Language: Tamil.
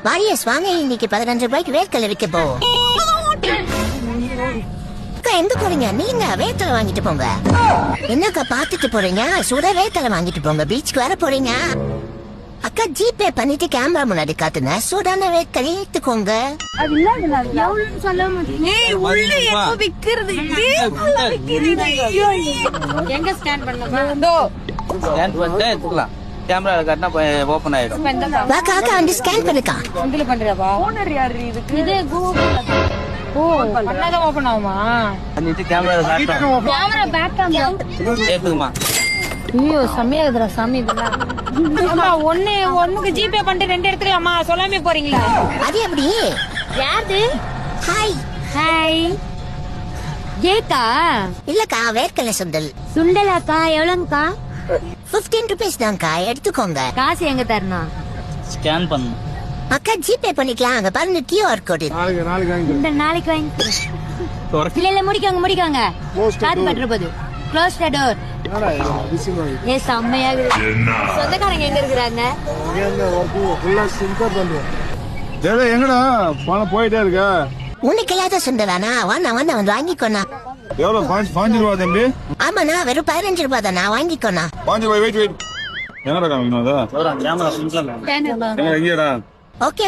வாரியஸ் வாங்க, இன்னைக்கு 15 ரூபாய்க்கு வேர்க்கடலை விற்க போ. அக்கா எங்க போறீங்க? நீங்க வேர்க்கடலை வாங்கிட்டு போங்க. என்னக்கா பாத்துட்டு போறீங்க? சுட வேர்க்கடலை வாங்கிட்டு போங்க. பீச்சுக்கு வர போறீங்க. அக்கா ஜிபே பண்ணிட்டு கேமரா முன்னாடி காட்டுங்க. சூடான வேர்க்கடலை எடுத்துக்கோங்க. எங்க ஸ்கேன் பண்ணலாம்? கேமரா காட்டினா ஓபன் ஆயிடும். வாக்கா அக்கா வந்து ஸ்கேன் பண்ணுக்கா. இதுல பண்றியாப்பா? ஓனர் யாரு இதுக்கு? இது கூகுள். ஓ, பண்ணாதான் ஓபன் ஆகுமா? பண்ணிட்டு கேமரா காட்டணும். கேமரா பேக் கேமரா ஏத்துக்குமா? ஐயோ செம்மையா இருக்குடா சாமி இதெல்லாம். அம்மா ஒண்ணுக்கு ஜிபே பண்ணிட்டு 2 எடுத்துக்கலாமா? சொல்லாமே போறீங்களா? அது எப்படி? யாரு? ஹாய். ஹாய். ஏக்கா? இல்லக்கா வேர்க்கடலை சுண்டல். சுண்டலாக்கா எவ்வளவுக்கா? 15 ரூபீஸ் தான்க்கா, எடுத்துக்கோங்க. காசு எங்க தரணும்? ஸ்கேன் பண்ணு. அக்கா ஜிபே பண்ணிக்கலாம். அங்க பாருங்க QR கோடு. இந்த நாளைக்கு வாங்கி இல்ல முடிக்காங்க ஸ்டார்ட் பண்ற போது க்ளோஸ் தி டோர். ஏ செம்மையா இருக்கு. சொந்தக்காரங்க எங்க இருக்கிறாங்க? எங்கடா பணம் போயிட்டே இருக்க? உனக்கு இல்லாத சுண்டலானா? வாண்ணா வந்து வாங்கிக்கோண்ணா. எவ்வளவு? 5 ரூபா தம்பி. ஆமாண்ணா, வெறும் 15 ரூபாய் தானா, வாங்கிக்கோண்ணா. 5 ரூபாய். வெயிட். என்னடா காமிக்கணும்? கேமரா எங்கடா? ஓகே